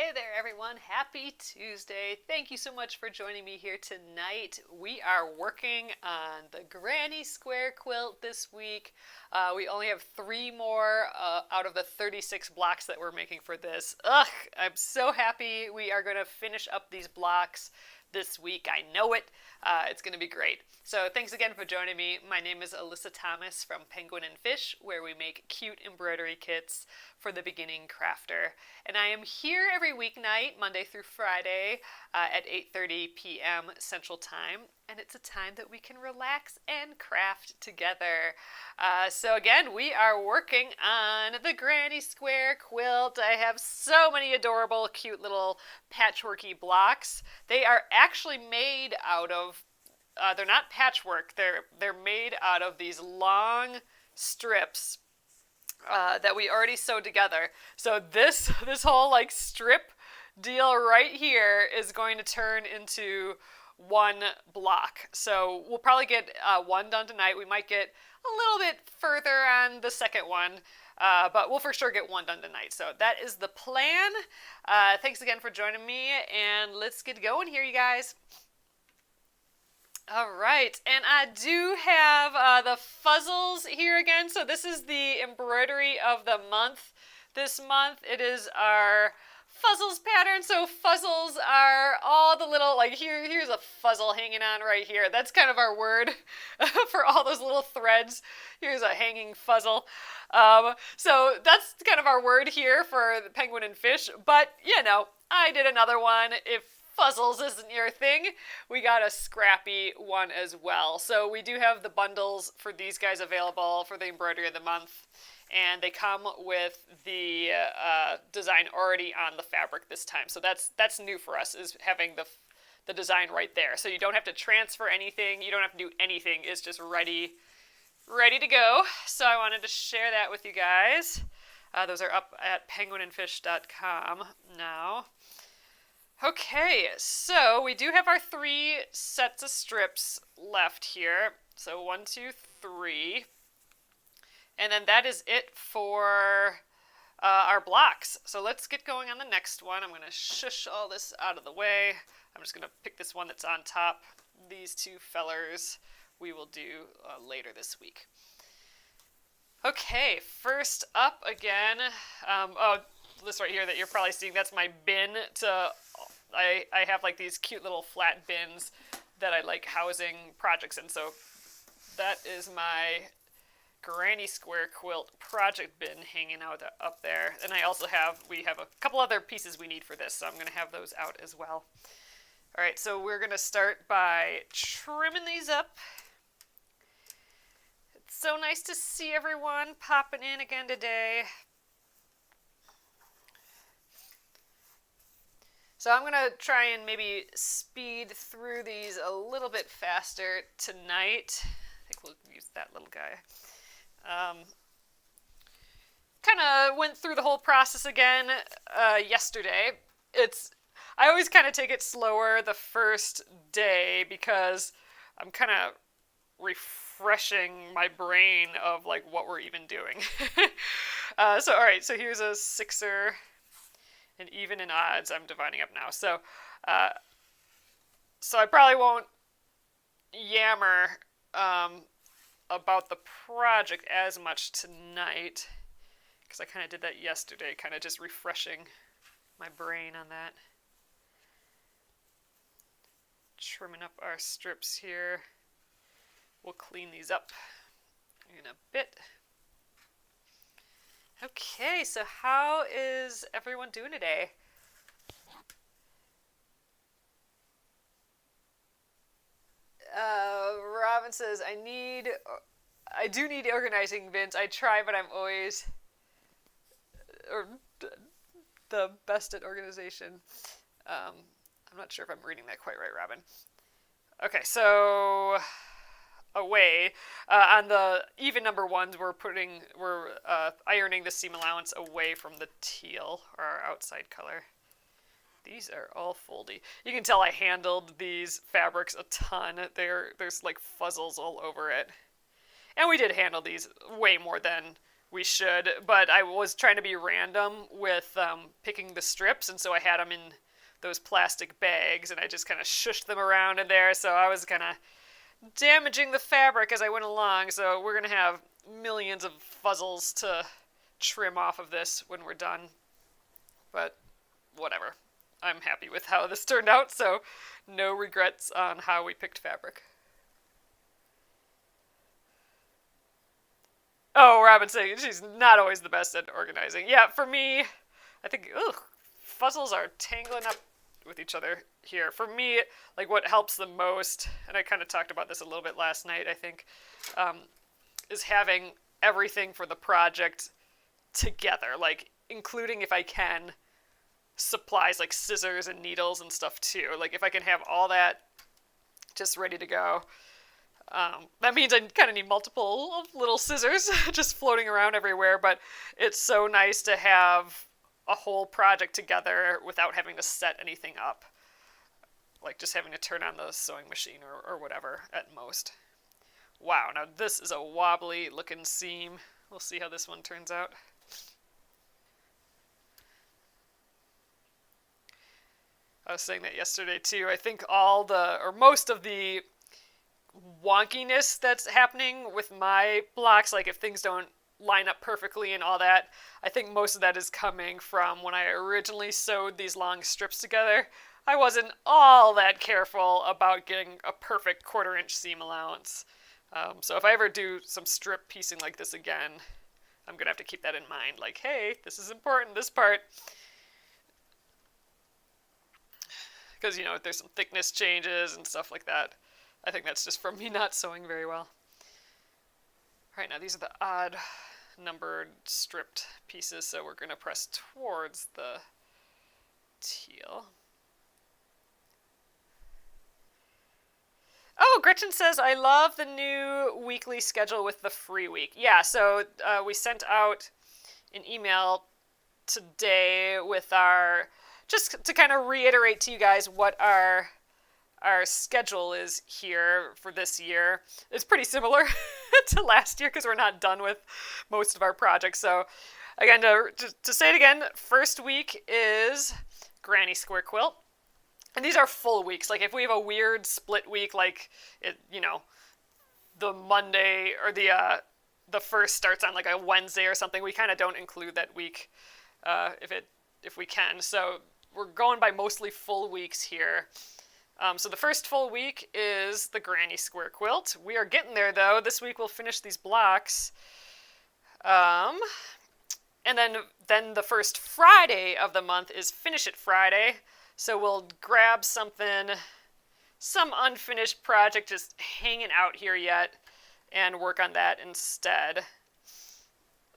Hey there everyone, happy Tuesday. Thank you so much for joining me here tonight. We are working on the Granny Square Quilt this week. We only have 3 more out of the 36 blocks that we're making for this. I'm so happy we are going to finish up these blocks this week. I know it. It's going to be great. So thanks again for joining me. My name is Alyssa Thomas from Penguin and Fish, where we make cute embroidery kits for the beginning crafter. And I am here every weeknight, Monday through Friday, at 8:30 p.m. Central Time. And it's a time that we can relax and craft together. So again, we are working on the Granny Square Quilt. I have so many adorable, cute little patchworky blocks. They are actually made out of, they're not patchwork, they're made out of these long strips that we already sewed together. So this whole like strip deal right here is going to turn into one block. So we'll probably get one done tonight. We might get a little bit further on the second one, but we'll for sure get one done tonight. So that is the plan. Thanks again for joining me, and let's get going here, you guys. All right, and I do have the fuzzles here again. So this is the embroidery of the month. This month it is our fuzzles pattern. So fuzzles are all the little, like here's a fuzzle hanging on right here. That's kind of our word for all those little threads. Here's a hanging fuzzle. So that's kind of our word here for the penguin and fish. But, you know, I did another one. If fuzzles isn't your thing, we got a scrappy one as well. So we do have the bundles for these guys available for the embroidery of the month. And they come with the design already on the fabric this time. So that's new for us, is having the design right there. So you don't have to transfer anything. You don't have to do anything. It's just ready to go. So I wanted to share that with you guys. Those are up at penguinandfish.com now. Okay, so we do have our 3 sets of strips left here. So 1, 2, 3. And then that is it for our blocks. So let's get going on the next one. I'm going to shush all this out of the way. I'm just going to pick this one that's on top. These 2 fellers we will do later this week. Okay, first up again. This right here that you're probably seeing, that's my bin. I have like these cute little flat bins that I like housing projects in. So that is my Granny Square Quilt project bin hanging out up there. And we have a couple other pieces we need for this, so I'm going to have those out as well. All right, so we're going to start by trimming these up. It's so nice to see everyone popping in again today. So I'm going to try and maybe speed through these a little bit faster tonight. I think we'll use that little guy. Kind of went through the whole process again yesterday. I always kind of take it slower the first day because I'm kind of refreshing my brain of like what we're even doing. So all right, so here's a 6er, and even and odds I'm dividing up now. So I probably won't yammer about the project as much tonight, because I kind of did that yesterday, kind of just refreshing my brain on that. Trimming up our strips here. We'll clean these up in a bit. Okay, so how is everyone doing today? Robin says, I do need organizing bins. I try, but I'm always the best at organization. I'm not sure if I'm reading that quite right, Robin. Okay, so away on the even number ones, we're ironing the seam allowance away from the teal, or our outside color. These are all foldy. You can tell I handled these fabrics a ton. There's like fuzzles all over it. And we did handle these way more than we should, but I was trying to be random with picking the strips, and so I had them in those plastic bags, and I just kind of shushed them around in there, so I was kind of damaging the fabric as I went along, so we're going to have millions of fuzzles to trim off of this when we're done, but whatever. I'm happy with how this turned out, so no regrets on how we picked fabric. Oh, Robin's saying she's not always the best at organizing. Yeah, for me, I think, fuzzles are tangling up with each other here. For me, like what helps the most, and I kind of talked about this a little bit last night, I think, is having everything for the project together, like including, if I can, supplies like scissors and needles and stuff too. Like if I can have all that just ready to go. That means I kind of need multiple little scissors just floating around everywhere, but it's so nice to have a whole project together without having to set anything up. Like just having to turn on the sewing machine or whatever at most. Wow, now this is a wobbly looking seam. We'll see how this one turns out. I was saying that yesterday too. I think most of the wonkiness that's happening with my blocks, like if things don't line up perfectly and all that, I think most of that is coming from when I originally sewed these long strips together. I wasn't all that careful about getting a perfect 1/4 inch seam allowance. So if I ever do some strip piecing like this again, I'm going to have to keep that in mind. Like, hey, this is important, this part. Because, there's some thickness changes and stuff like that. I think that's just from me not sewing very well. All right, now these are the odd numbered stripped pieces, so we're going to press towards the teal. Oh, Gretchen says, I love the new weekly schedule with the free week. Yeah, so we sent out an email today with just to kind of reiterate to you guys what our schedule is here for this year. It's pretty similar to last year because we're not done with most of our projects. So again, to say it again, first week is Granny Square Quilt. And these are full weeks. Like if we have a weird split week, like the Monday or the first starts on like a Wednesday or something, we kind of don't include that week if we can. So we're going by mostly full weeks here. So the first full week is the Granny Square Quilt. We are getting there, though. This week we'll finish these blocks. And then the first Friday of the month is Finish It Friday. So we'll grab some unfinished project just hanging out here yet and work on that instead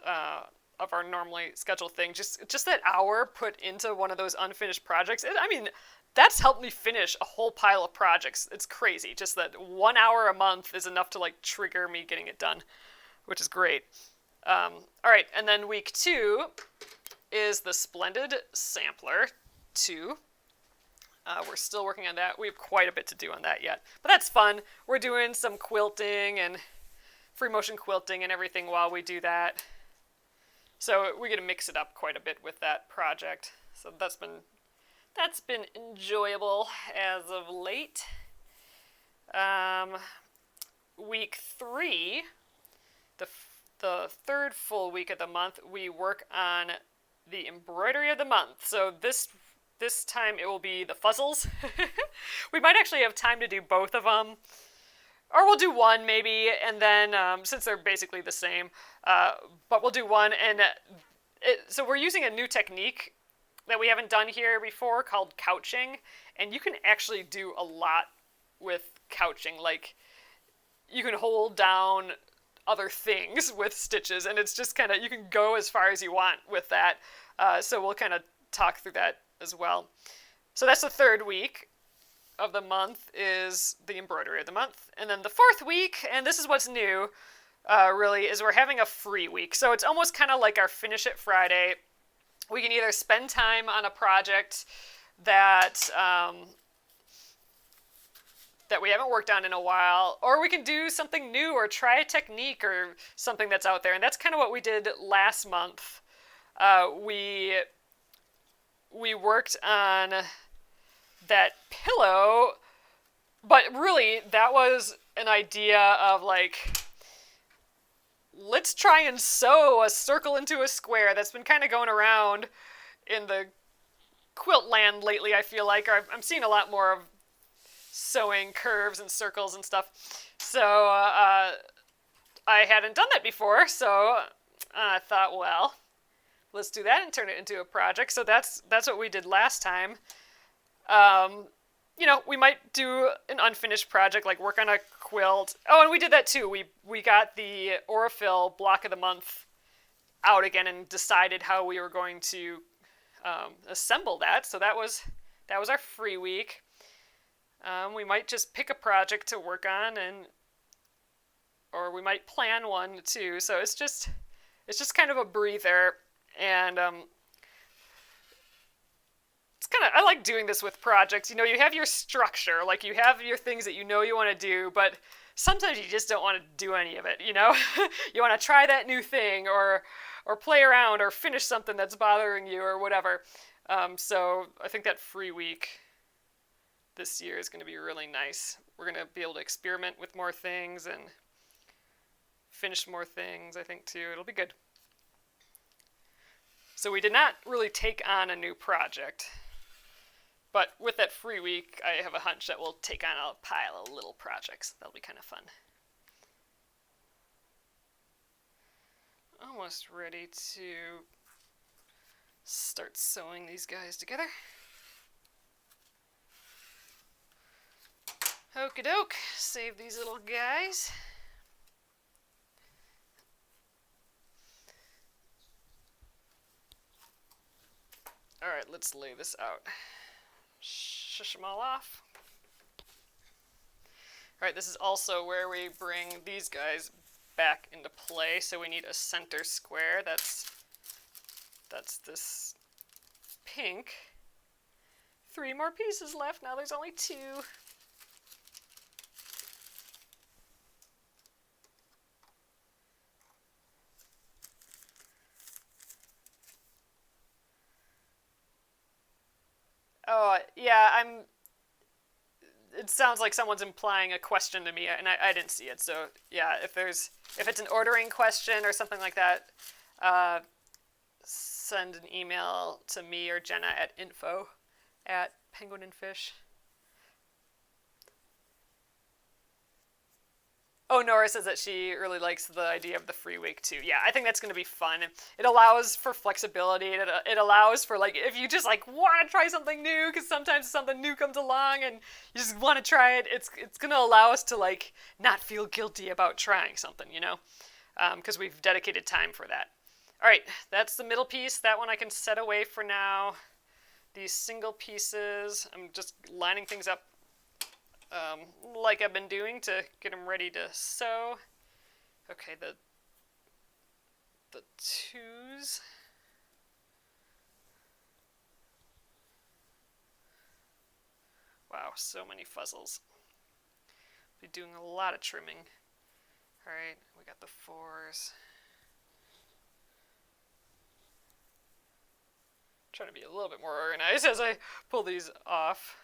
of our normally scheduled thing. Just that hour put into one of those unfinished projects. That's helped me finish a whole pile of projects. It's crazy. Just that 1 hour a month is enough to trigger me getting it done, which is great. All right, and then week 2 is the Splendid Sampler 2. We're still working on that. We have quite a bit to do on that yet, but that's fun. We're doing some quilting and free motion quilting and everything while we do that. So we get to mix it up quite a bit with that project. So that's been enjoyable as of late. Week 3, the third full week of the month, we work on the embroidery of the month. So this time it will be the fuzzles. We might actually have time to do both of them. Or we'll do one maybe, and then, since they're basically the same, but we'll do one. And so we're using a new technique that we haven't done here before called couching, and you can actually do a lot with couching. Like, you can hold down other things with stitches, and it's just kind of, you can go as far as you want with that. So we'll kind of talk through that as well. So that's the third week of the month is the embroidery of the month. And then the fourth week, and this is what's new, really, is we're having a free week. So it's almost kind of like our Finish It Friday. We can either spend time on a project that that we haven't worked on in a while, or we can do something new or try a technique or something that's out there. And that's kind of what we did last month. We worked on that pillow, but really that was an idea of like, let's try and sew a circle into a square. That's been kind of going around in the quilt land lately, I feel like. I'm seeing a lot more of sewing curves and circles and stuff. So I hadn't done that before, so I thought, well, let's do that and turn it into a project. So that's what we did last time. You know, we might do an unfinished project, like work on a quilt. Oh, and we did that too. We got the Aurifil block of the month out again and decided how we were going to assemble that. So that was our free week. We might just pick a project to work on, or we might plan one too. So it's just kind of a breather. And it's kind of, I like doing this with projects. You know, you have your structure, like you have your things that you know you want to do, but sometimes you just don't want to do any of it, you know? You want to try that new thing or play around or finish something that's bothering you or whatever. So I think that free week this year is going to be really nice. We're going to be able to experiment with more things and finish more things, I think, too. It'll be good. So we did not really take on a new project, but with that free week, I have a hunch that we'll take on a pile of little projects. That'll be kind of fun. Almost ready to start sewing these guys together. Okie doke, save these little guys. Alright, let's lay this out. Shush them all off. Alright, this is also where we bring these guys back into play. So we need a center square. That's this pink. 3 more pieces left. Now there's only 2. Oh, yeah, it sounds like someone's implying a question to me, and I didn't see it. So, yeah, if it's an ordering question or something like that, send an email to me or Jenna at info@penguinandfish. Oh, Nora says that she really likes the idea of the free week too. Yeah, I think that's going to be fun. It allows for flexibility. It allows for, like, if you just like want to try something new, because sometimes something new comes along and you just want to try it. It's going to allow us to like not feel guilty about trying something, you know, because we've dedicated time for that. All right, that's the middle piece. That one I can set away for now. These single pieces, I'm just lining things up like I've been doing to get them ready to sew. Okay, the 2s. Wow, so many fuzzles. Be doing a lot of trimming. All right, we got the 4s. Trying to be a little bit more organized as I pull these off.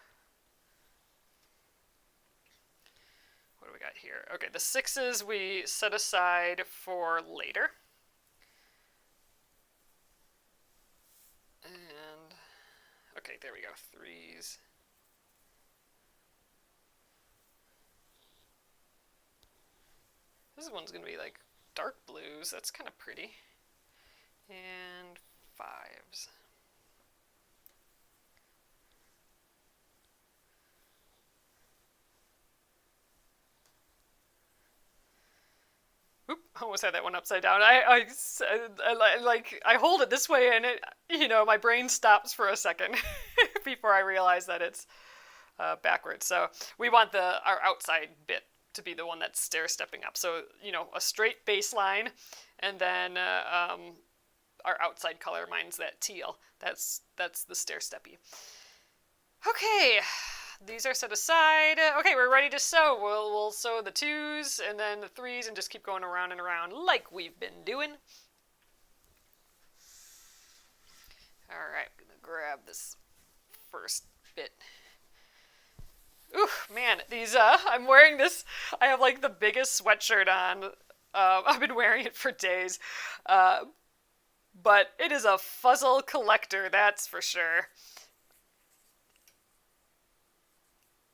What do we got here? Okay, the 6s we set aside for later. And, okay, there we go, 3s. This one's going to be like dark blues. That's kind of pretty. And 5s. Oop, almost had that one upside down. I hold it this way and it, you know, my brain stops for a second before I realize that it's backwards. So we want our outside bit to be the one that's stair-stepping up. So, you know, a straight baseline, and then our outside color, mine's that teal. That's the stair-steppy. Okay, these are set aside. Okay, we're ready to sew. We'll sew the 2s and then the 3s and just keep going around and around like we've been doing. Alright, I'm gonna grab this first bit. Ooh, man, these, I'm wearing this, I have like the biggest sweatshirt on. I've been wearing it for days. But it is a fuzzle collector, that's for sure.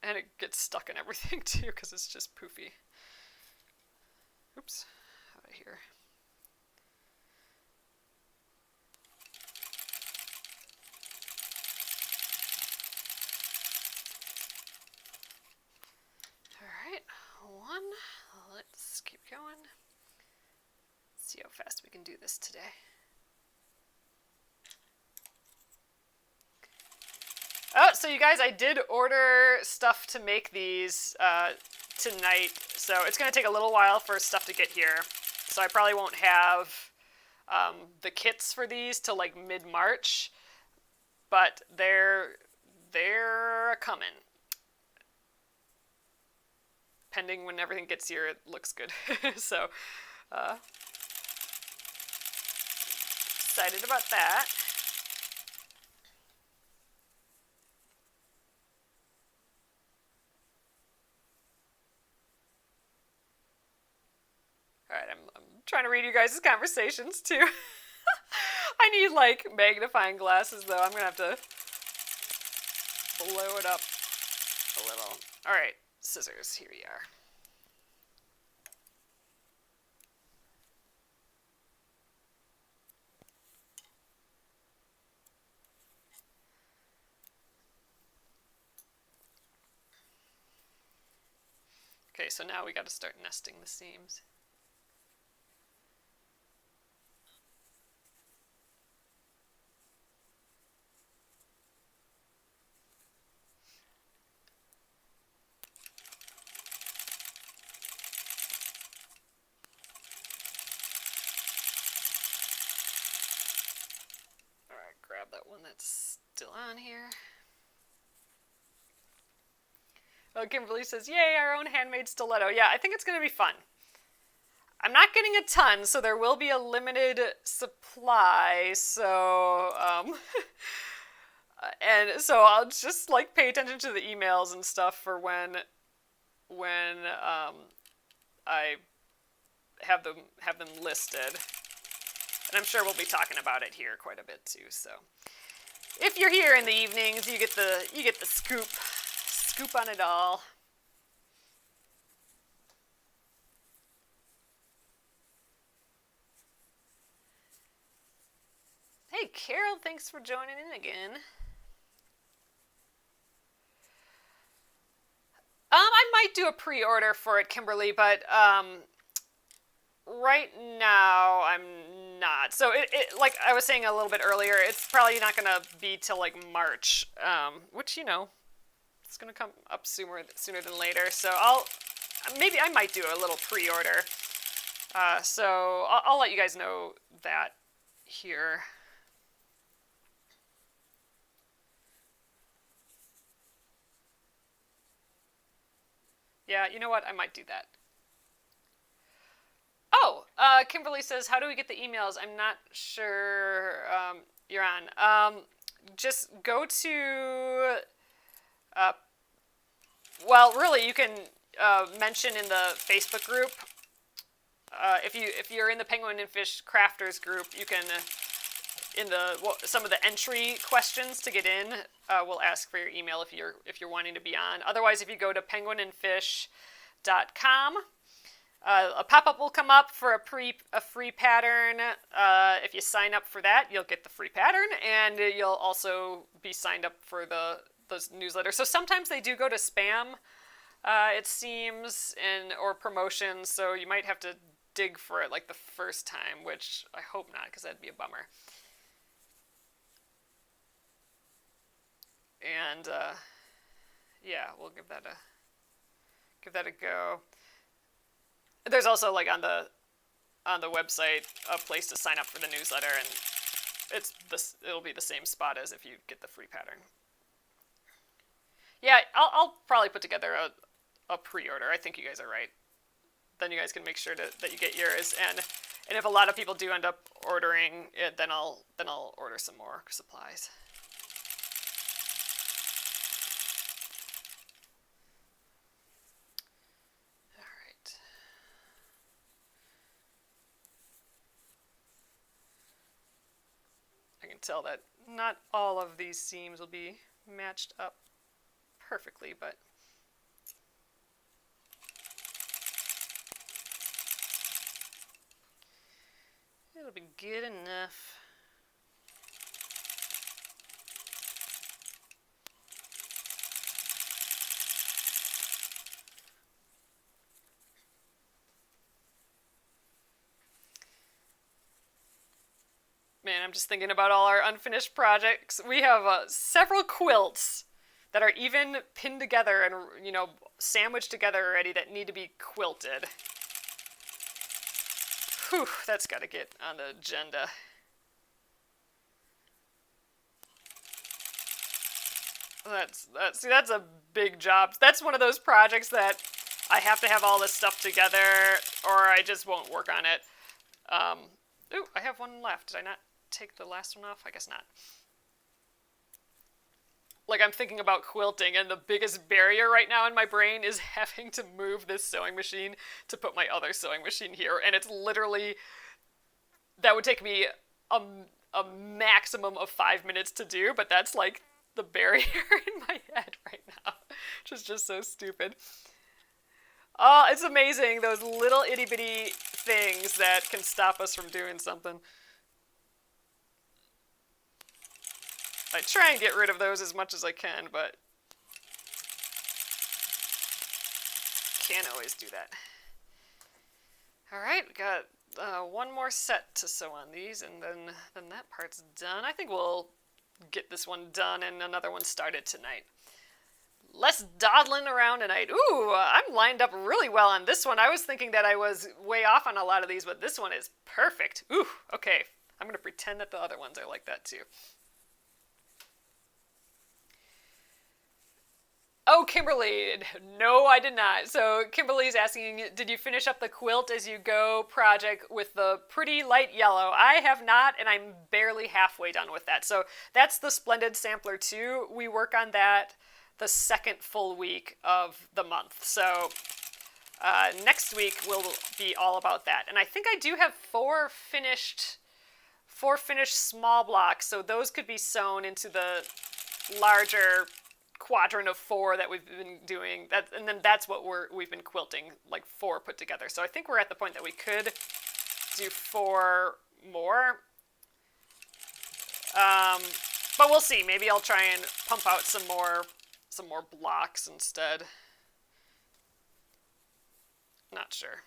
And it gets stuck in everything too, because it's just poofy. Oops, out of here. Alright, 1. Let's keep going. Let's see how fast we can do this today. Oh, so you guys, I did order stuff to make these tonight, so it's going to take a little while for stuff to get here. So I probably won't have the kits for these till like mid-March, but they're coming. Pending when everything gets here, it looks good. So, excited about that. Alright, I'm trying to read you guys' conversations too. I need like magnifying glasses though. I'm gonna have to blow it up a little. Alright, scissors, here we are. Okay, so now we gotta start nesting the seams. Grab that one that's still on here. Oh, Kimberly says, yay, our own handmade stiletto. Yeah, I think it's going to be fun. I'm not getting a ton, so there will be a limited supply, so, and so I'll just, like, pay attention to the emails and stuff for when I have them listed. And I'm sure we'll be talking about it here quite a bit too. So, if you're here in the evenings, you get the scoop on it all. Hey, Carol, thanks for joining in again. I might do a pre-order for it, Kimberly, but right now I'm not. So it like I was saying a little bit earlier, it's probably not going to be till like March, which, you know, it's going to come up sooner than later. So maybe I might do a little pre-order. So I'll let you guys know that here. Yeah, you know what? I might do that. Oh, Kimberly says, how do we get the emails? I'm not sure you're on. Just go to, well, really, you can mention in the Facebook group. If you're in the Penguin and Fish Crafters group, you can, some of the entry questions to get in, will ask for your email if you're wanting to be on. Otherwise, if you go to penguinandfish.com, a pop-up will come up for a free pattern. If you sign up for that, you'll get the free pattern, and you'll also be signed up for those newsletters. So sometimes they do go to spam, it seems, or promotions, so you might have to dig for it like the first time, which I hope not, because that'd be a bummer. And yeah, we'll give that a go. There's also, like, on the website, a place to sign up for the newsletter, and it'll be the same spot as if you get the free pattern. Yeah, I'll probably put together a pre-order. I think you guys are right. Then you guys can make sure that you get yours, and if a lot of people do end up ordering it, then I'll order some more supplies. All right. I can tell that not all of these seams will be matched up perfectly, but it'll be good enough. Man, I'm just thinking about all our unfinished projects. We have several quilts that are even pinned together and, you know, sandwiched together already that need to be quilted. Whew, that's got to get on the agenda. That's a big job. That's one of those projects that I have to have all this stuff together or I just won't work on it. Ooh, I have one left. Did I not take the last one off? I guess not. Like, I'm thinking about quilting, and the biggest barrier right now in my brain is having to move this sewing machine to put my other sewing machine here, and it's literally, that would take me a maximum of 5 minutes to do, but that's like the barrier in my head right now, which is just so stupid. Oh, it's amazing, those little itty-bitty things that can stop us from doing something. I try and get rid of those as much as I can, but can't always do that. Alright, we got one more set to sew on these, and then that part's done. I think we'll get this one done and another one started tonight. Less dawdling around tonight. Ooh, I'm lined up really well on this one. I was thinking that I was way off on a lot of these, but this one is perfect. Ooh, okay. I'm going to pretend that the other ones are like that too. Oh, Kimberly. No, I did not. So Kimberly's asking, did you finish up the quilt as you go project with the pretty light yellow? I have not, and I'm barely halfway done with that. So that's the Splendid Sampler 2. We work on that the second full week of the month. So next week will be all about that. And I think I do have four finished small blocks. So those could be sewn into the larger quadrant of 4 that we've been doing, that, and then that's what we've been quilting, like 4 put together. So I think we're at the point that we could do 4 more, but we'll see. Maybe I'll try and pump out some more blocks instead. Not sure.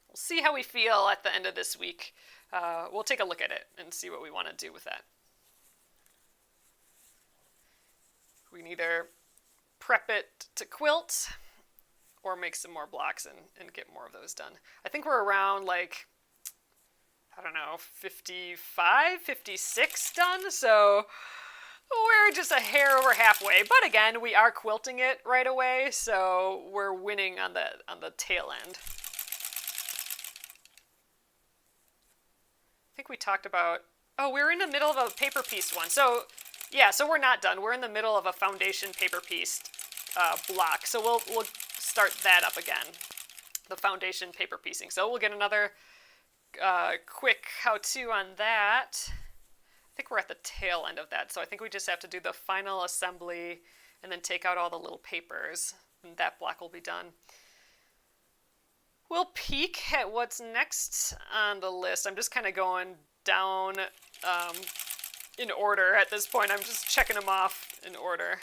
We'll see how we feel at the end of this week. We'll take a look at it and see what we want to do with that. We can either prep it to quilt or make some more blocks and get more of those done. I think we're around, like, I don't know, 55, 56 done, so we're just a hair over halfway. But again, we are quilting it right away, so we're winning on the tail end. I think we talked about, oh, we're in the middle of a paper piece one. So yeah, so we're not done. We're in the middle of a foundation paper piece block. So we'll start that up again, the foundation paper piecing. So we'll get another quick how-to on that. I think we're at the tail end of that. So I think we just have to do the final assembly and then take out all the little papers. And that block will be done. We'll peek at what's next on the list. I'm just kind of going down in order at this point. I'm just checking them off in order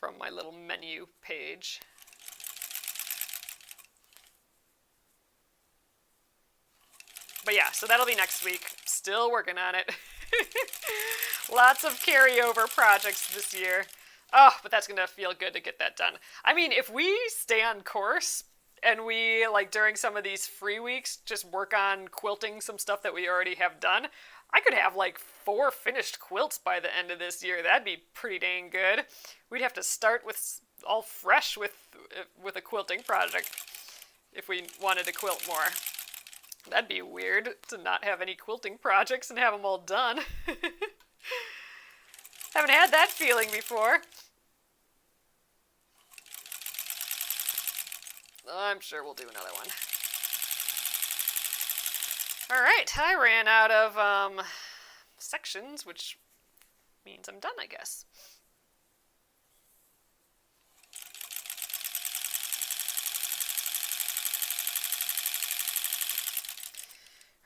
from my little menu page. But yeah, so that'll be next week. Still working on it. Lots of carryover projects this year. Oh, but that's going to feel good to get that done. I mean, if we stay on course and we, like, during some of these free weeks, just work on quilting some stuff that we already have done, I could have like 4 finished quilts by the end of this year. That'd be pretty dang good. We'd have to start with all fresh with a quilting project if we wanted to quilt more. That'd be weird to not have any quilting projects and have them all done. Haven't had that feeling before. I'm sure we'll do another one. Alright, I ran out of sections, which means I'm done, I guess.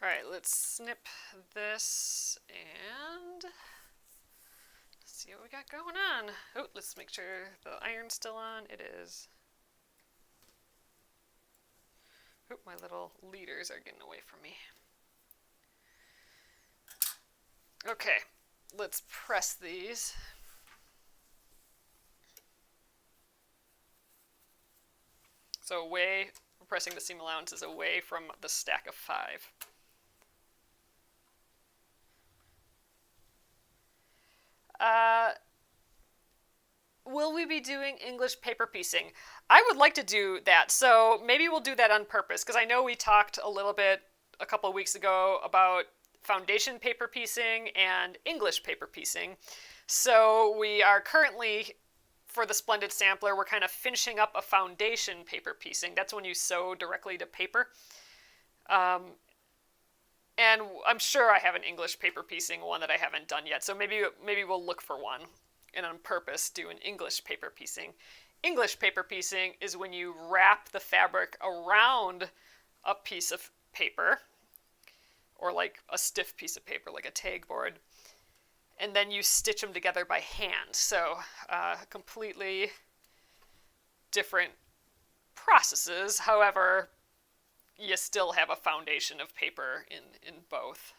Alright, let's snip this and see what we got going on. Oh, let's make sure the iron's still on. It is. Oh, my little leaders are getting away from me. Okay, let's press these. So away, pressing the seam allowances away from the stack of 5. Will we be doing English paper piecing? I would like to do that, so maybe we'll do that on purpose, because I know we talked a little bit a couple of weeks ago about foundation paper piecing and English paper piecing. So we are currently, for the Splendid Sampler, we're kind of finishing up a foundation paper piecing. That's when you sew directly to paper. And I'm sure I have an English paper piecing one that I haven't done yet, so maybe we'll look for one and on purpose do an English paper piecing. English paper piecing is when you wrap the fabric around a piece of paper, or like a stiff piece of paper, like a tag board, and then you stitch them together by hand. So completely different processes. However, you still have a foundation of paper in both.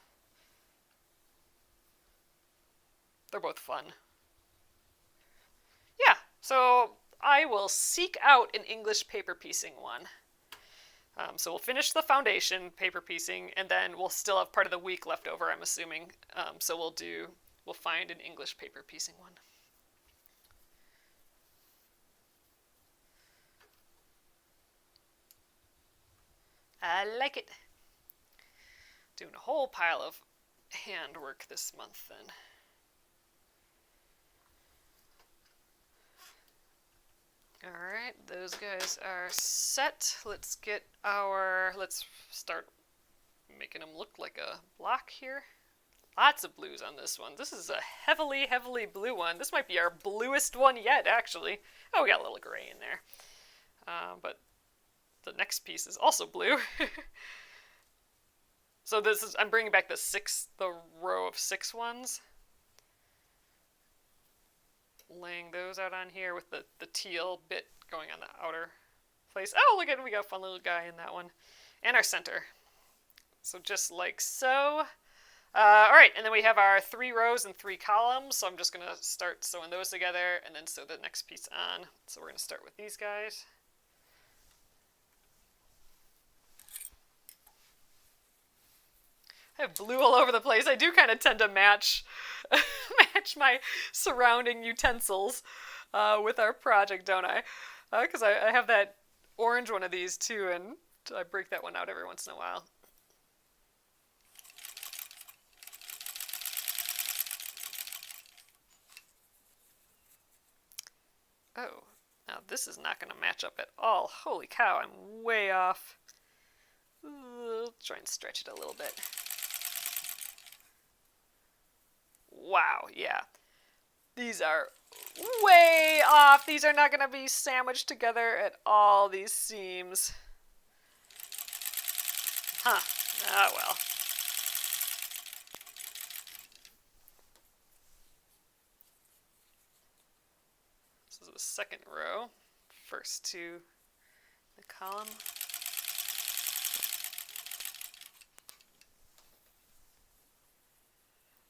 They're both fun. Yeah, so I will seek out an English paper piecing one. So we'll finish the foundation paper piecing, and then we'll still have part of the week left over, I'm assuming. So we'll find an English paper piecing one. I like it. Doing a whole pile of handwork this month then. Alright, those guys are set. Let's start making them look like a block here. Lots of blues on this one. This is a heavily, heavily blue one. This might be our bluest one yet, actually. Oh, we got a little gray in there. But the next piece is also blue. So I'm bringing back the row of 6 ones. Laying those out on here with the teal bit going on the outer place. Oh, look at it, we got a fun little guy in that one. And our center. So just like so. Alright, and then we have our 3 rows and 3 columns, so I'm just going to start sewing those together and then sew the next piece on. So we're going to start with these guys. I have blue all over the place. I do kind of tend to match my surrounding utensils with our project, don't I? Because I have that orange one of these too, and I break that one out every once in a while. Oh, now this is not going to match up at all. Holy cow, I'm way off. I'll try and stretch it a little bit. Wow, yeah. These are way off. These are not going to be sandwiched together at all, these seams. Huh. Ah, well. This is the second row. First 2 the column.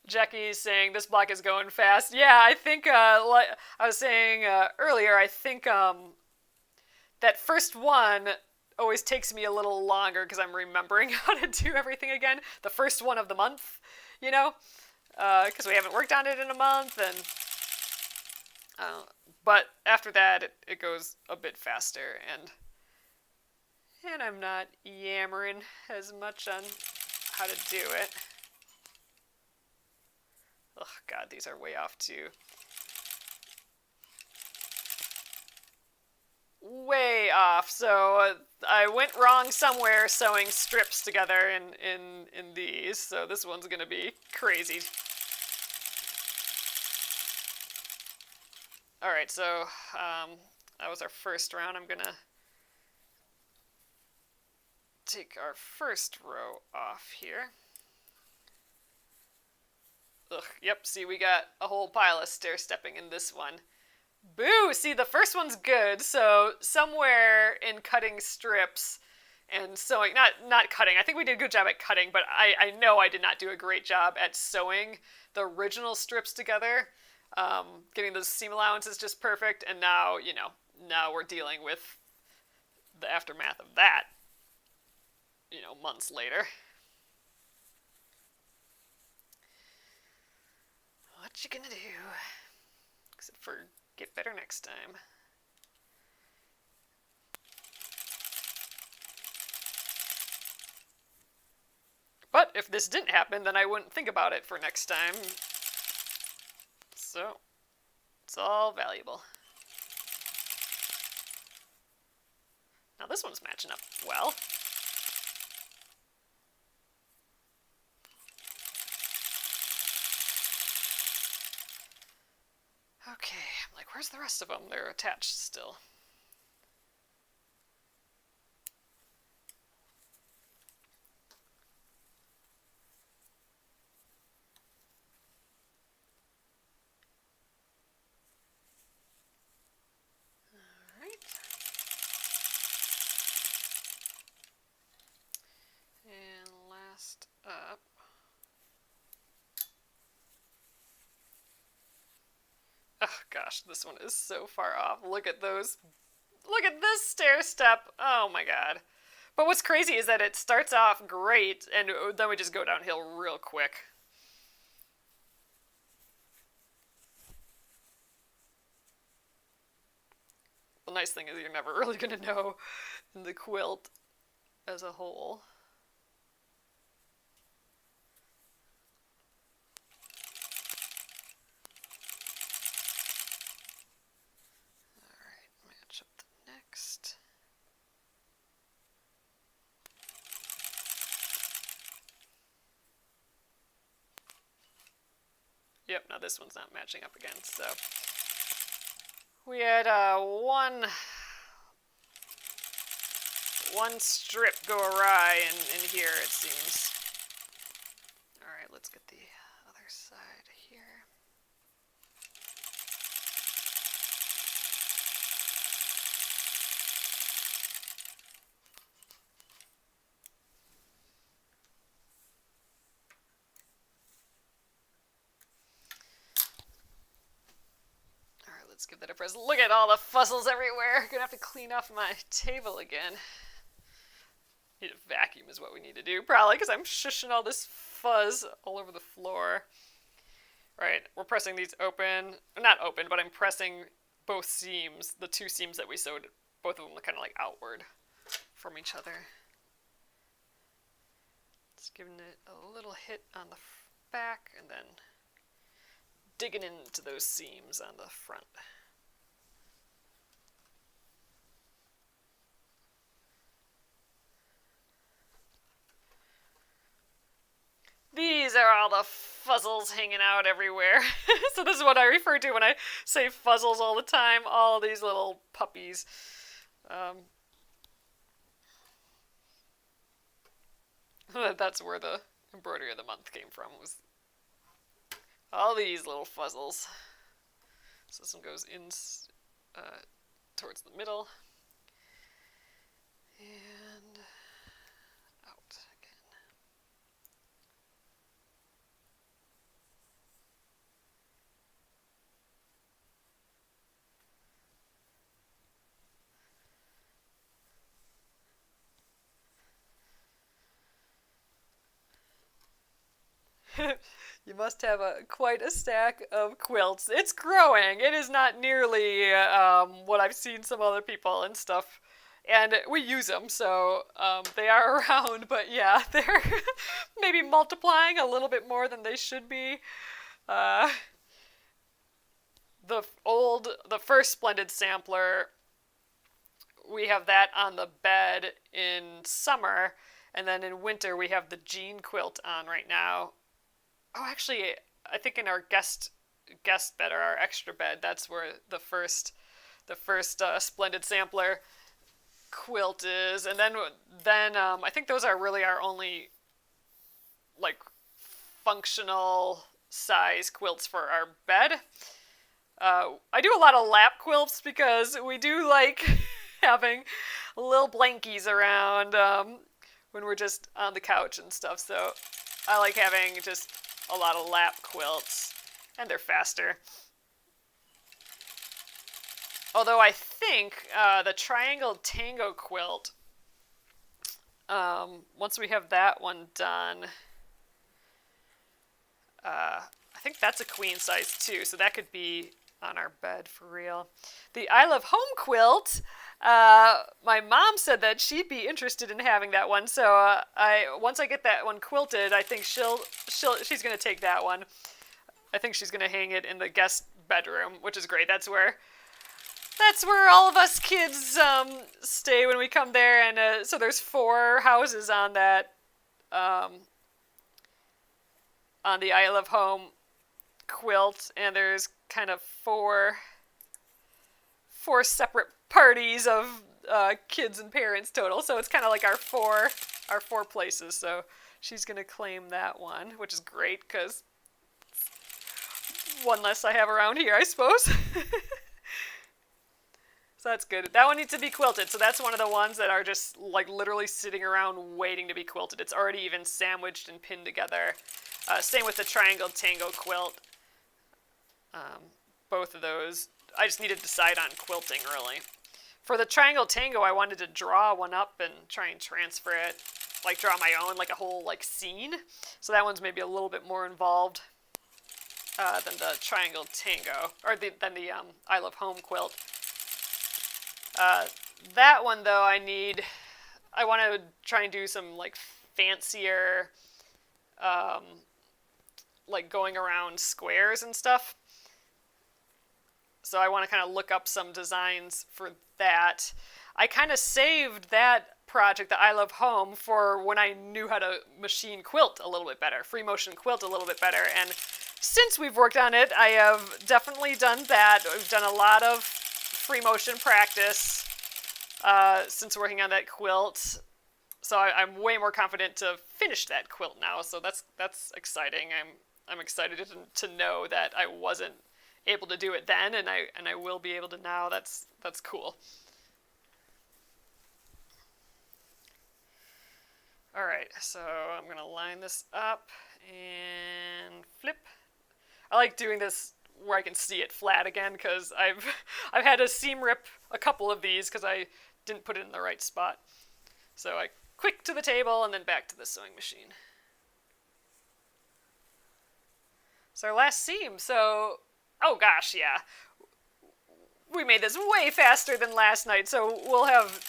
Jackie's saying this block is going fast. Yeah, I think, like I was saying earlier, I think that first one always takes me a little longer because I'm remembering how to do everything again. The first one of the month you know, because we haven't worked on it in a month, and but after that it goes a bit faster, and I'm not yammering as much on how to do it. Oh God, these are way off too. Way off. So I went wrong somewhere sewing strips together in these. So this one's gonna be crazy. All right, so that was our first round. I'm gonna take our first row off here. Ugh, yep, see, we got a whole pile of stair-stepping in this one. Boo! See, the first one's good, so somewhere in cutting strips and sewing, not cutting, I think we did a good job at cutting, but I know I did not do a great job at sewing the original strips together, getting those seam allowances just perfect, and now, you know, now we're dealing with the aftermath of that, you know, months later. What you gonna do? Except for get better next time. But if this didn't happen, then I wouldn't think about it for next time. So, it's all valuable. Now this one's matching up well. Okay, I'm like, where's the rest of them? They're attached still. Alright. And last up. Oh gosh, this one is so far off. Look at those. Look at this stair step. Oh my God. But what's crazy is that it starts off great and then we just go downhill real quick. The nice thing is you're never really going to know the quilt as a whole. Match up the next. Yep, now this one's not matching up again, so we had one strip go awry in here, it seems. Alright, let's get the other side here. Let's give that a press. Look at all the fuzzles everywhere. Gonna have to clean off my table again. Need a vacuum is what we need to do, probably, because I'm shushing all this fuzz all over the floor. Alright, we're pressing these open. Not open, but I'm pressing both seams, the two seams that we sewed, both of them kind of like outward from each other. Just giving it a little hit on the back and then digging into those seams on the front. These are all the fuzzles hanging out everywhere. So this is what I refer to when I say fuzzles all the time, all these little puppies. That's where the embroidery of the month came from, was all these little fuzzles. So this one goes in towards the middle and out again. You must have quite a stack of quilts. It's growing. It is not nearly what I've seen some other people and stuff. And we use them, so they are around. But yeah, they're maybe multiplying a little bit more than they should be. Uh, the first Splendid Sampler, we have that on the bed in summer, and then in winter we have the jean quilt on right now. Oh, actually, I think in our guest bed or our extra bed, that's where the first Splendid Sampler quilt is, and then I think those are really our only like functional size quilts for our bed. I do a lot of lap quilts because we do like having little blankies around when we're just on the couch and stuff. So I like having just a lot of lap quilts, and they're faster. Although I think the Triangle Tango quilt, once we have that one done, I think that's a queen size too, so that could be on our bed for real. The I Love Home quilt, my mom said that she'd be interested in having that one, so once I get that one quilted, I think she's gonna take that one. I think she's gonna hang it in the guest bedroom, which is great. That's where all of us kids stay when we come there, and so there's 4 houses on that, on the I Love Home quilt, and there's kind of 4 separate parties of kids and parents total, so it's kind of like our four places. So she's gonna claim that one, which is great because one less I have around here, I suppose. So that's good. That one needs to be quilted, so that's one of the ones that are just like literally sitting around waiting to be quilted. It's already even sandwiched and pinned together. Same with the Triangle Tango quilt. Both of those, I just need to decide on quilting, really. For the Triangle Tango, I wanted to draw one up and try and transfer it, like draw my own, like a whole like scene. So that one's maybe a little bit more involved than the Triangle Tango, or than the I Love Home quilt. That one, though, I want to try and do some like fancier, like going around squares and stuff. So I want to kind of look up some designs for that. I kind of saved that project, the I Love Home, for when I knew how to machine quilt a little bit better, free motion quilt a little bit better. And since we've worked on it, I have definitely done that. We've done a lot of free motion practice since working on that quilt. So I'm way more confident to finish that quilt now. So that's exciting. I'm excited to know that I wasn't able to do it then, and I will be able to now. That's cool. All right, so I'm gonna line this up and flip. I like doing this where I can see it flat again because I've had a seam rip a couple of these because I didn't put it in the right spot. So I quick to the table and then back to the sewing machine. So our last seam. So, oh gosh, yeah. We made this way faster than last night, so we'll have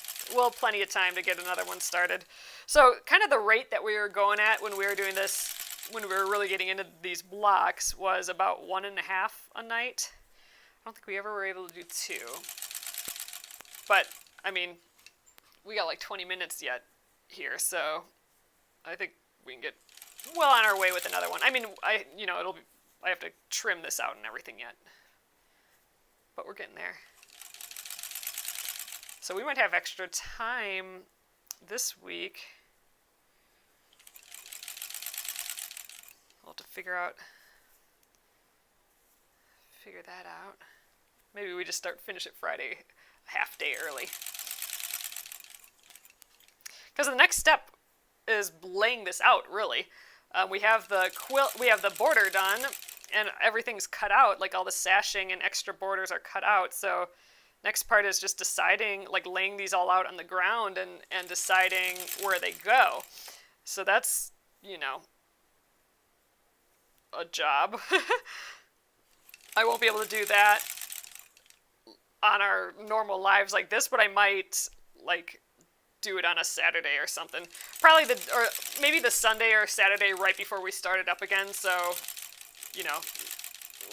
plenty of time to get another one started. So kind of the rate that we were going at when we were doing this, when we were really getting into these blocks, was about 1.5 a night. I don't think we ever were able to do 2. But, I mean, we got like 20 minutes yet here, so I think we can get well on our way with another one. I mean, I have to trim this out and everything yet. But we're getting there. So we might have extra time this week. We'll have to figure that out. Maybe we just finish it Friday a half day early. Because the next step is laying this out, really. We have the quilt, we have the border done, and everything's cut out, like all the sashing and extra borders are cut out. So next part is just deciding, like laying these all out on the ground and deciding where they go. So that's, a job. I won't be able to do that on our normal lives like this, but I might like do it on a Saturday or something. Probably or maybe the Sunday or Saturday right before we start it up again. So, you know,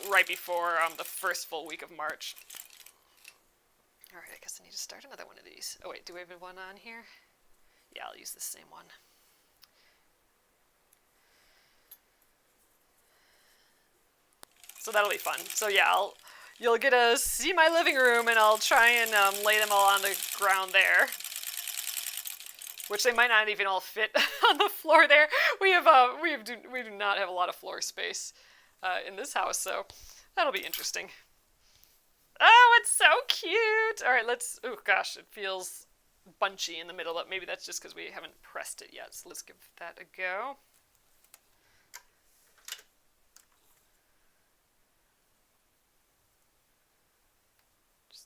right before the first full week of March. All right, I guess I need to start another one of these. Oh wait, do we have one on here? Yeah, I'll use the same one. So that'll be fun. So yeah, you'll get to see my living room, and I'll try and lay them all on the ground there, which they might not even all fit on the floor there. We do not have a lot of floor space in this house, so that'll be interesting. Oh, it's so cute! All right, oh gosh, it feels bunchy in the middle. Maybe that's just because we haven't pressed it yet, so let's give that a go.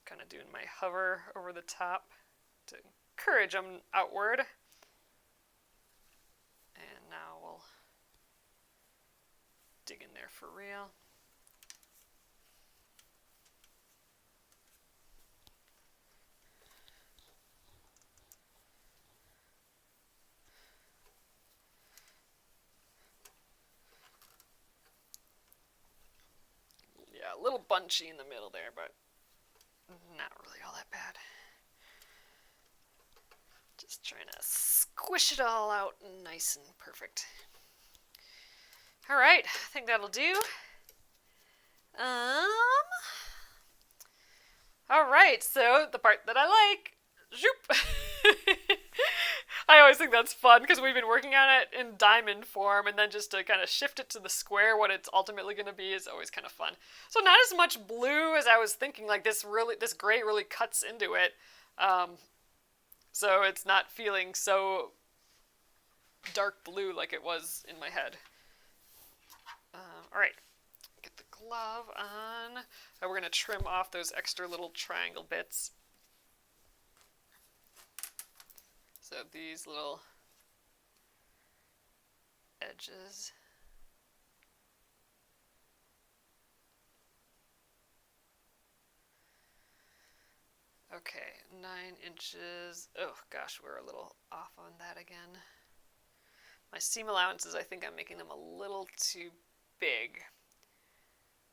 Kind of doing my hover over the top to encourage them outward. And now we'll dig in there for real. Yeah, a little bunchy in the middle there, but not really all that bad. Just trying to squish it all out nice and perfect. All right, I think that'll do. All right, so the part that I like, zoop. I always think that's fun because we've been working on it in diamond form, and then just to kind of shift it to the square, what it's ultimately going to be, is always kind of fun. So not as much blue as I was thinking. Like this gray really cuts into it, so it's not feeling so dark blue like it was in my head. All right, get the glove on. Now we're going to trim off those extra little triangle bits. So these little edges. Okay, 9 inches. Oh gosh, we're a little off on that again. My seam allowances, I think I'm making them a little too big.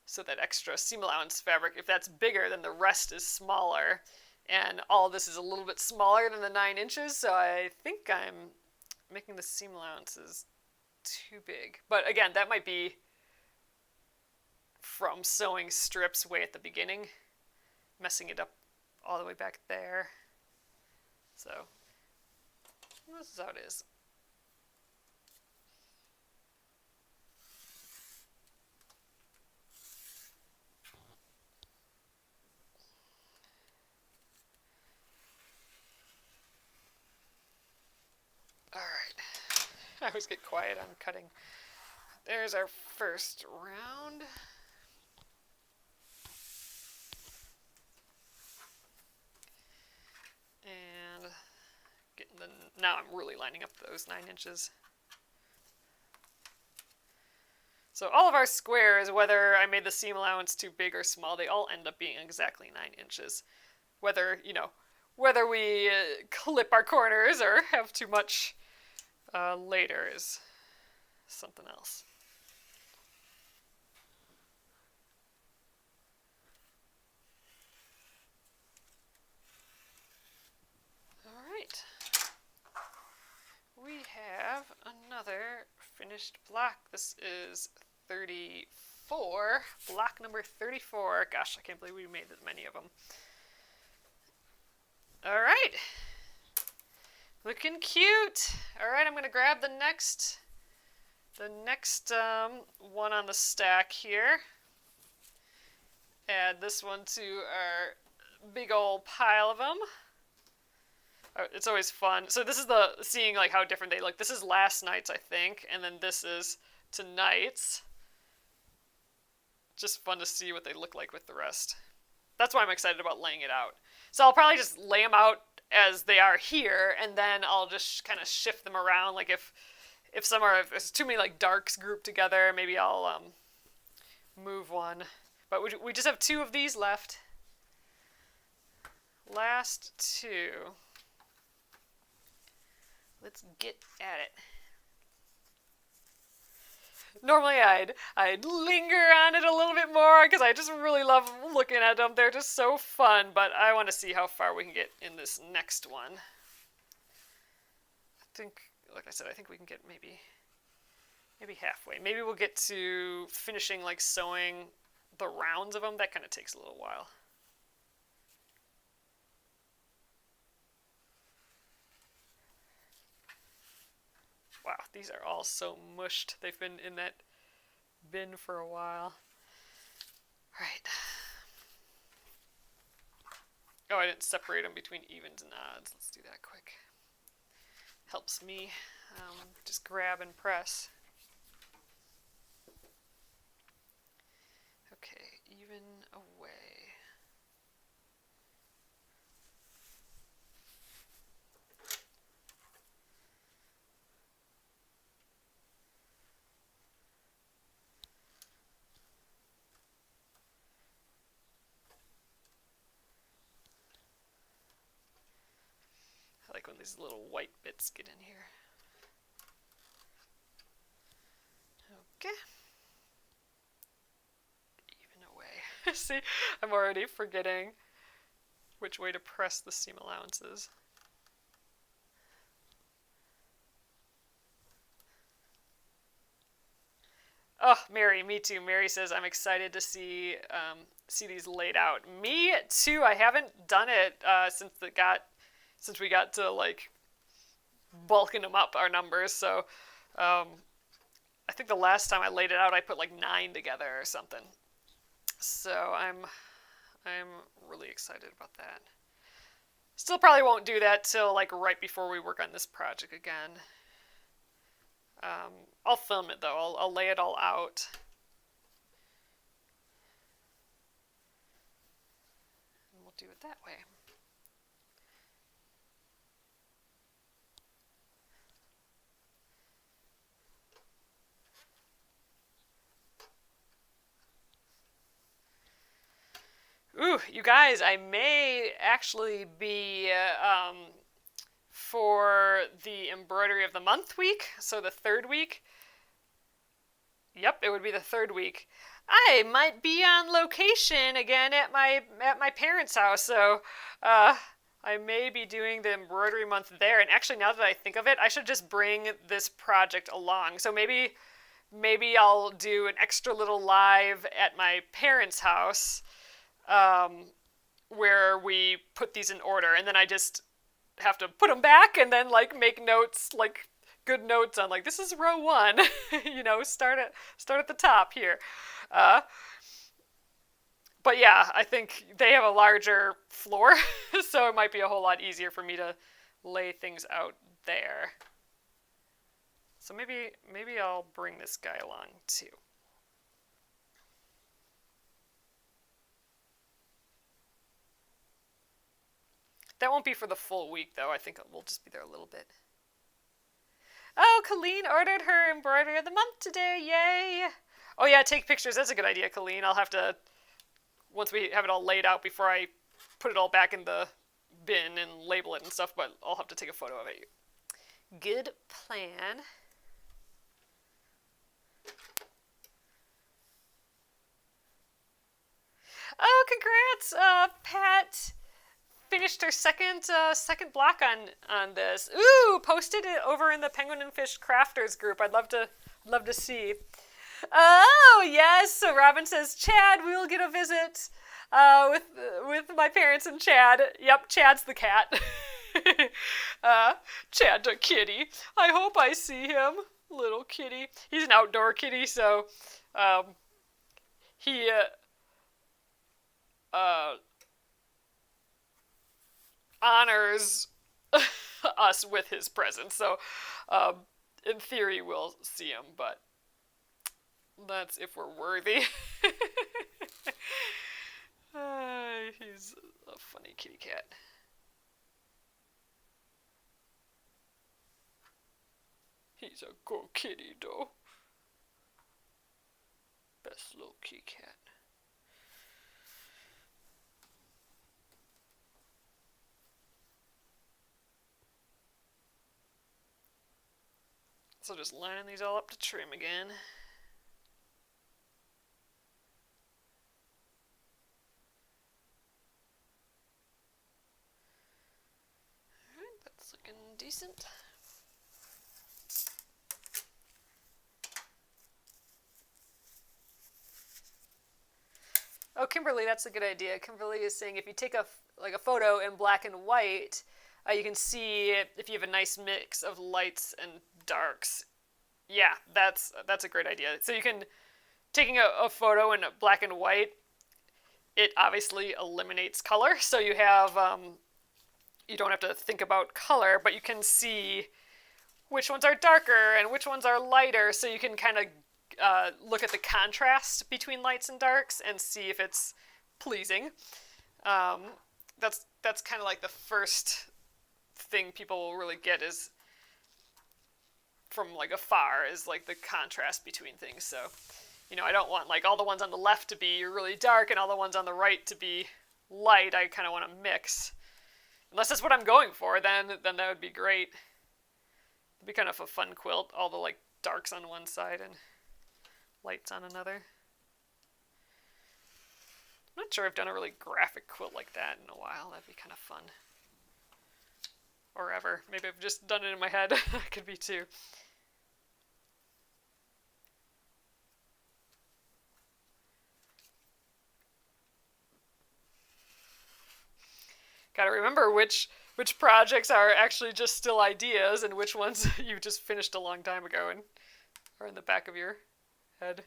So that extra seam allowance fabric, if that's bigger, then the rest is smaller. And all this is a little bit smaller than the 9 inches, so I think I'm making the seam allowances too big. But again, that might be from sewing strips way at the beginning, messing it up all the way back there. So this is how it is. All right, I always get quiet on cutting. There's our first round. And now I'm really lining up those 9 inches. So all of our squares, whether I made the seam allowance too big or small, they all end up being exactly 9 inches. Whether we clip our corners or have too much later is something else. All right. We have another finished block. This is 34. Block number 34. Gosh, I can't believe we made that many of them. All right. Looking cute. All right, I'm going to grab the next one on the stack here. Add this one to our big old pile of them. It's always fun. So this is seeing like how different they look. This is last night's, I think, and then this is tonight's. Just fun to see what they look like with the rest. That's why I'm excited about laying it out. So I'll probably just lay them out as they are here, and then I'll just kind of shift them around. Like if if there's too many like darks grouped together, maybe I'll move one. But we just have 2 of these left. Last 2. Let's get at it. Normally I'd linger on it a little bit more because I just really love looking at them. They're just so fun, but I want to see how far we can get in this next one. I think, like I said, I think we can get maybe halfway. Maybe we'll get to finishing like sewing the rounds of them. That kind of takes a little while. Wow, these are all so mushed. They've been in that bin for a while. All right. Oh, I didn't separate them between evens and odds. Let's do that quick. Helps me just grab and press. Okay, even away. I like when these little white bits get in here. Okay. Even away. See, I'm already forgetting which way to press the seam allowances. Oh, Mary, me too. Mary says, I'm excited to see these laid out. Me too. I haven't done it since we got to like bulking them up, our numbers. So I think the last time I laid it out, I put like 9 together or something. So I'm really excited about that. Still probably won't do that till like right before we work on this project again. I'll film it though. I'll lay it all out. And we'll do it that way. Ooh, you guys, I may actually be for the embroidery of the month week, so the 3rd week. Yep, it would be the 3rd week. I might be on location again at my parents' house, so I may be doing the embroidery month there. And actually, now that I think of it, I should just bring this project along. So maybe I'll do an extra little live at my parents' house, where we put these in order, and then I just have to put them back and then like make notes, like good notes on like, this is row 1, you know, start at the top here. But yeah, I think they have a larger floor, so it might be a whole lot easier for me to lay things out there. So maybe I'll bring this guy along too. That won't be for the full week, though. I think we'll just be there a little bit. Oh, Colleen ordered her embroidery of the month today. Yay! Oh, yeah, take pictures. That's a good idea, Colleen. I'll have to, once we have it all laid out before I put it all back in the bin and label it and stuff, but I'll have to take a photo of it. Good plan. Oh, congrats, Pat. Finished her second block on this. Ooh, posted it over in the Penguin and Fish Crafters group. I'd love to see. Oh yes, so Robin says, Chad, we will get a visit with my parents and Chad. Yep, Chad's the cat. Chad the kitty. I hope I see him, little kitty. He's an outdoor kitty, so he honors us with his presence. So in theory we'll see him, but that's if we're worthy. He's a funny kitty cat. He's a good kitty, though. Best little kitty cat. So just lining these all up to trim again. Alright, that's looking decent. Oh, Kimberly, that's a good idea. Kimberly is saying if you take a photo in black and white, you can see if you have a nice mix of lights and darks. Yeah, that's a great idea. So you can, taking a photo in black and white, it obviously eliminates color. So you have, you don't have to think about color, but you can see which ones are darker and which ones are lighter. So you can kind of look at the contrast between lights and darks and see if it's pleasing. That's kind of like the first thing people will really get is from like afar is like the contrast between things. So, you know, I don't want like all the ones on the left to be really dark and all the ones on the right to be light. I kind of want to mix. Unless that's what I'm going for, then that would be great. It'd be kind of a fun quilt, all the like darks on one side and lights on another. I'm not sure I've done a really graphic quilt like that in a while. That'd be kind of fun. Or ever. Maybe I've just done it in my head. That could be too. Gotta remember which projects are actually just still ideas and which ones you just finished a long time ago and are in the back of your head.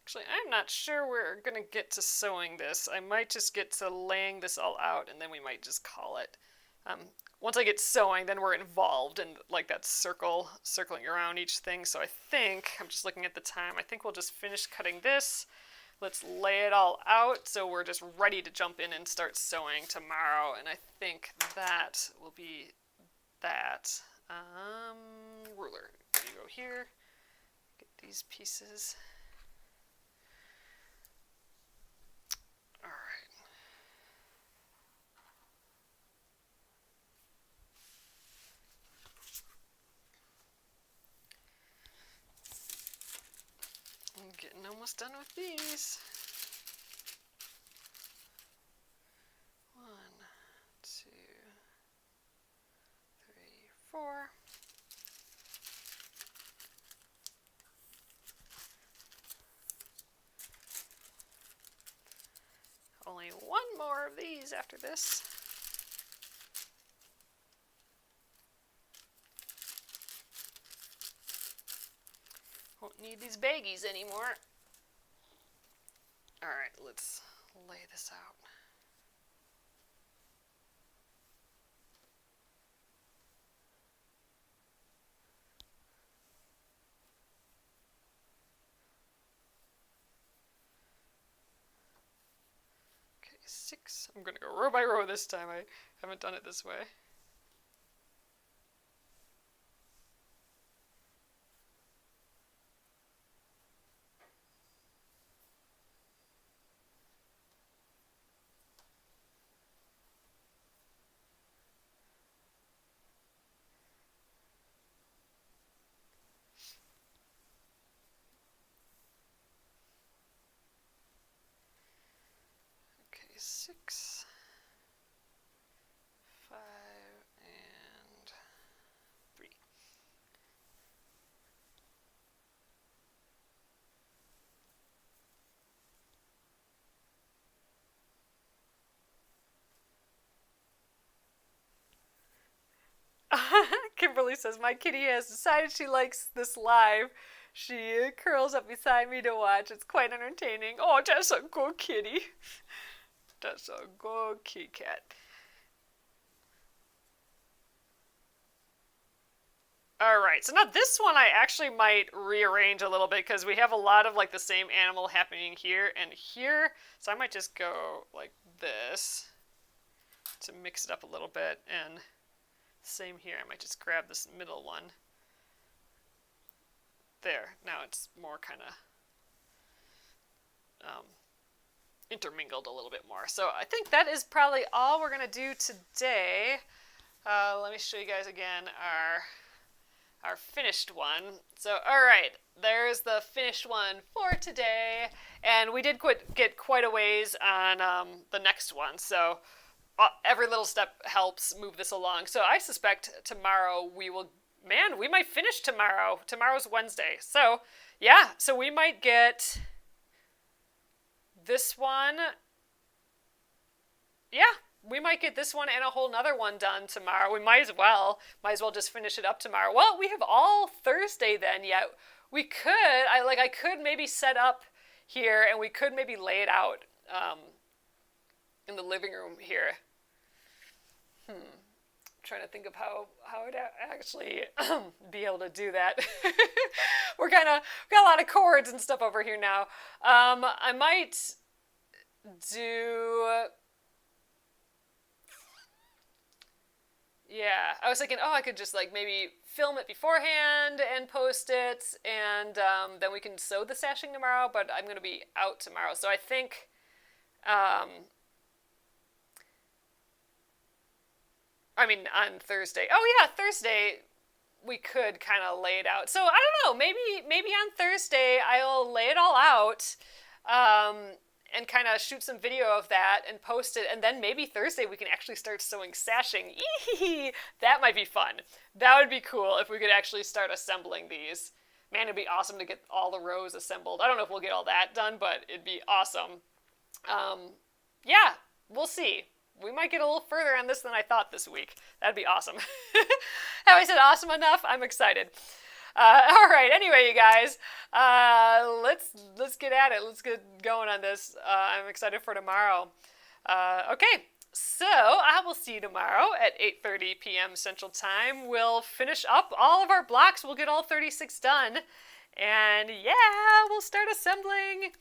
Actually, I'm not sure we're going to get to sewing this. I might just get to laying this all out, and then we might just call it. Once I get sewing, then we're involved in like that circling around each thing. So I think, I'm just looking at the time, I think we'll just finish cutting this. Let's lay it all out so we're just ready to jump in and start sewing tomorrow. And I think that will be that. Ruler, you go here, get these pieces. I'm getting almost done with these. 1, 2, 3, 4. Only one more of these after this. Won't need these baggies anymore. Alright, let's lay this out. Okay, 6. I'm going to go row by row this time. I haven't done it this way. Okay, 6, 5, and 3. Kimberly says, my kitty has decided she likes this live. She curls up beside me to watch. It's quite entertaining. Oh, that's a good kitty. That's a good kitty cat. All right, so now this one I actually might rearrange a little bit because we have a lot of like the same animal happening here and here. So I might just go like this to mix it up a little bit. And same here, I might just grab this middle one. There, now it's more kind of intermingled a little bit more. So I think that is probably all we're going to do today. Let me show you guys again our finished one. So, all right, there's the finished one for today. And we did get quite a ways on the next one. So every little step helps move this along. So I suspect tomorrow we might finish tomorrow. Tomorrow's Wednesday. So yeah, so we might get this one. Yeah, we might get this one and a whole nother one done tomorrow. We might as well just finish it up tomorrow. Well, we have all Thursday then yet. We could, I could maybe set up here and we could maybe lay it out in the living room here. I'm trying to think of how I'd actually be able to do that. We got a lot of cords and stuff over here now. I might do... Yeah, I was thinking, I could just like maybe film it beforehand and post it, and then we can sew the sashing tomorrow, but I'm going to be out tomorrow. So I think, on Thursday. Oh yeah, Thursday we could kind of lay it out. So I don't know, maybe on Thursday I'll lay it all out, and kind of shoot some video of that and post it, and then maybe Thursday we can actually start sewing sashing. Eehee! That might be fun. That would be cool if we could actually start assembling these. Man, it'd be awesome to get all the rows assembled. I don't know if we'll get all that done, but it'd be awesome. Yeah, we'll see. We might get a little further on this than I thought this week. That'd be awesome. Have I said awesome enough? I'm excited. All right, anyway, you guys, let's get at it. Let's get going on this. I'm excited for tomorrow. Okay, so I will see you tomorrow at 8:30 p.m. Central Time. We'll finish up all of our blocks. We'll get all 36 done. And yeah, we'll start assembling.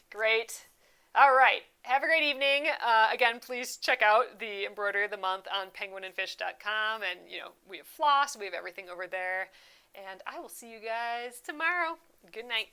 Great. All right, have a great evening. Again, please check out the Embroidery of the Month on penguinandfish.com. And, we have floss. We have everything over there. And I will see you guys tomorrow. Good night.